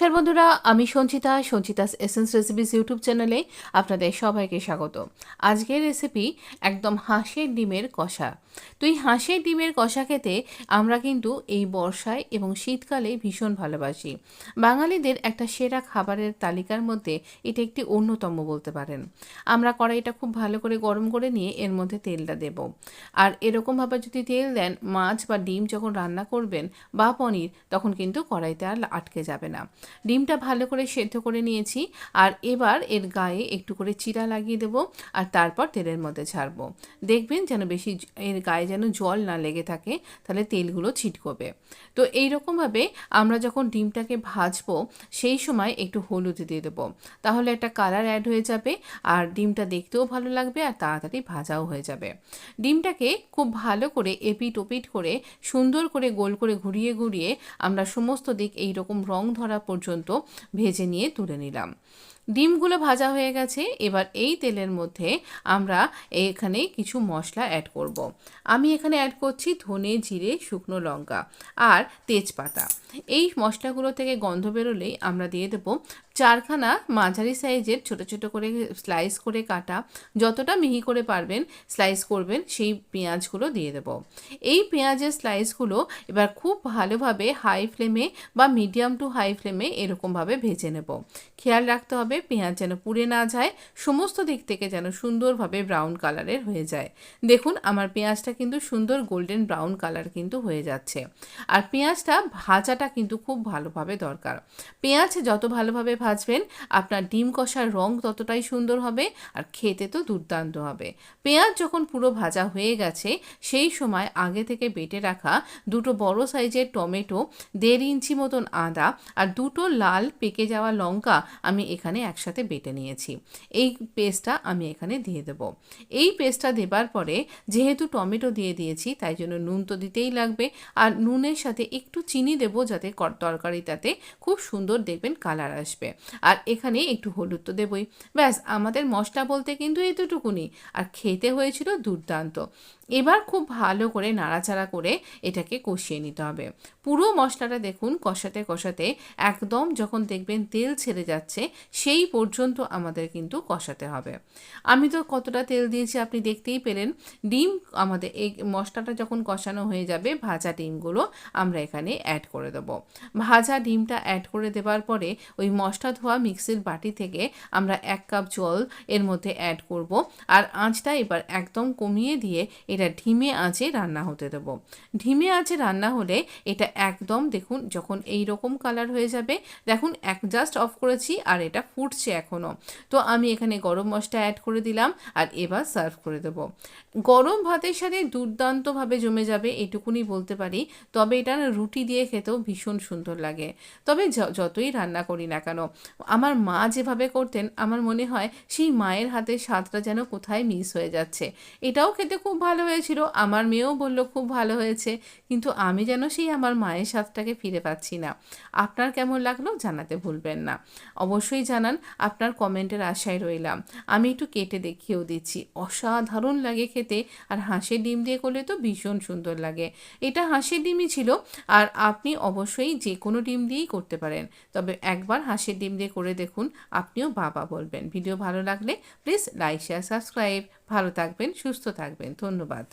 নমস্কার বন্ধুরা, আমি সঞ্চিতাস এসেন্স রেসিপিস ইউটিউব চ্যানেলে আপনাদের সবাইকে স্বাগত। আজকের রেসিপি একদম হাঁসের ডিমের কষা। তো এই হাঁসের ডিমের কষা খেতে আমরা কিন্তু এই বর্ষায় এবং শীতকালে ভীষণ ভালোবাসি। বাঙালিদের একটা সেরা খাবারের তালিকার মধ্যে এটা একটি অন্যতম বলতে পারেন। আমরা কড়াইটা খুব ভালো করে গরম করে নিয়ে এর মধ্যে তেলটা দেব। আর এরকমভাবে যদি তেল দেন, মাছ বা ডিম যখন রান্না করবেন বা পনির, তখন কিন্তু কড়াইতে আর আটকে যাবে না। ডিমটা ভালো করে সেদ্ধ করে নিয়েছি, আর এবার এর গায়ে একটু করে চিরা লাগিয়ে দেবো, আর তারপর তেলের মধ্যে ছাড়বো। দেখবেন যেন বেশি এর গায়ে যেন জল না লেগে থাকে, তাহলে তেলগুলো ছিটকবে। তো এইরকমভাবে আমরা যখন ডিমটাকে ভাজবো সেই সময় একটু হলুদ দিয়ে দেবো, তাহলে একটা কালার অ্যাড হয়ে যাবে, আর ডিমটা দেখতেও ভালো লাগবে আর তাড়াতাড়ি ভাজাও হয়ে যাবে। ডিমটাকে খুব ভালো করে এপিট ওপিট করে সুন্দর করে গোল করে ঘুরিয়ে ঘুরিয়ে আমরা সমস্ত দিক এইরকম রং ধরা পর্যন্ত ভেজে নিয়ে তুলে নিলাম। ডিমগুলো ভাজা হয়ে গেছে। এবার এই তেলের মধ্যে আমরা এখানে কিছু মশলা অ্যাড করব। আমি এখানে অ্যাড করছি ধনে, জিরে, শুকনো লঙ্কা আর তেজপাতা। এই মশলাগুলো থেকে গন্ধ বেরোলেই আমরা দিয়ে দেবো 4খানা মাঝারি সাইজের ছোট ছোট করে স্লাইস করে কাটা, যতটা মিহি করে পারবেন স্লাইস করবেন সেই পেঁয়াজগুলো দিয়ে দেবো। এই পেঁয়াজের স্লাইসগুলো এবার খুব ভালোভাবে হাই ফ্লেমে বা মিডিয়াম টু হাই ফ্লেমে এরকমভাবে ভেজে নেব। খেয়াল রাখতে হবে পেঁয়াজ যেন পুড়ে না যায়, সমস্ত দিক থেকে যেন সুন্দরভাবে ব্রাউন কালারের হয়ে যায়। দেখুন আমার পেঁয়াজটা কিন্তু সুন্দর গোল্ডেন ব্রাউন কালার কিন্তু হয়ে যাচ্ছে। আর পেঁয়াজটা ভাজাটা কিন্তু খুব ভালোভাবে দরকার। পেঁয়াজ যত ভালোভাবে ভাজবেন আপনার ডিম কষার রং ততটাই সুন্দর হবে, আর খেতে তো দুর্দান্ত হবে। পেঁয়াজ যখন পুরো ভাজা হয়ে গেছে সেই সময় আগে থেকে বেটে রাখা দুটো বড় সাইজের টমেটো, 1.5 ইঞ্চি মতন আদা আর দুটো লাল পেকে যাওয়া লঙ্কা আমি এখানে একসাথে বেটে নিয়েছি। এই পেস্টটা আমি এখানে দিয়ে দেব। এই পেস্টটা দেবার পরে যেহেতু টমেটো দিয়ে দিয়েছি তাই জন্য নুন তো দিতেই লাগবে, আর নুনের সাথে একটু চিনি দেবো যাতে তরকারিটাতে খুব সুন্দর দেখবেন কালার আসবে। আর এখানে একটু হলুদ তো দেবই। ব্যাস, আমাদের মশলা বলতে কিন্তু এতটুকুনি, আর খেতে হয়েছিল দুর্দান্ত। এবার খুব ভালো করে নাড়াচাড়া করে এটাকে কষিয়ে নিতে হবে। পুরো মশলাটা দেখুন কষাতে কষাতে একদম যখন দেখবেন তেল ছেড়ে যাচ্ছে সেই পর্যন্ত আমাদের কিন্তু কষাতে হবে। আমি তো কতটা তেল দিয়েছি আপনি দেখতেই পেলেন। ডিম আমাদের এই মশলাটা যখন কষানো হয়ে যাবে, ভাজা ডিমগুলো আমরা এখানে অ্যাড করে দেবো। ভাজা ডিমটা অ্যাড করে দেওয়ার পরে ওই মশলা ধোয়া মিক্সির বাটি থেকে আমরা 1 কাপ জল এর মধ্যে অ্যাড করব, আর আঁচটা এবার একদম কমিয়ে দিয়ে এটা ধিমে আঁচে রান্না হতে দেবো। ধিমে আঁচে রান্না হলে এটা একদম দেখুন যখন এই রকম কালার হয়ে যাবে, দেখুন জাস্ট অফ করেছি আর এটা ফুটছে এখনও। তো আমি এখানে গরম মশলা অ্যাড করে দিলাম, আর এবার সার্ভ করে দেবো। গরম ভাতের সাথে দুর্দান্তভাবে জমে যাবে এটুকুনি বলতে পারি। তবে এটা রুটি দিয়ে খেতেও ভীষণ সুন্দর লাগে। তবে যতই রান্না করি না কেন, আমার মা যেভাবে করতেন আমার মনে হয় সেই মায়ের হাতের স্বাদটা যেন কোথায় মিস হয়ে যাচ্ছে। এটাও খেতে খুব ভালো হয়েছিল, আমার মেয়েও বলল খুব ভালো হয়েছে, কিন্তু আমি যেন সেই আমার মায়ের স্বাদটাকে ফিরে পাচ্ছি না। আপনার কেমন লাগলো জানাতে ভুলবেন না। অবশ্যই জানান, আপনার কমেন্টের আশায় রইলাম। আমি একটু কেটে দেখিয়েও দিচ্ছি, অসাধারণ লাগে খেতে। আর হাঁসের ডিম দিয়ে করলে তো ভীষণ সুন্দর লাগে। এটা হাঁসের ডিমই ছিল, আর আপনি অবশ্যই যে কোনো ডিম দিয়েই করতে পারেন, তবে একবার হাঁসের ডিম দিয়ে করে দেখুন, আপনিও বাবা বলবেন। ভিডিও ভালো লাগলে প্লিজ লাইক, শেয়ার, সাবস্ক্রাইব। ভালো থাকবেন, সুস্থ থাকবেন। ধন্যবাদ।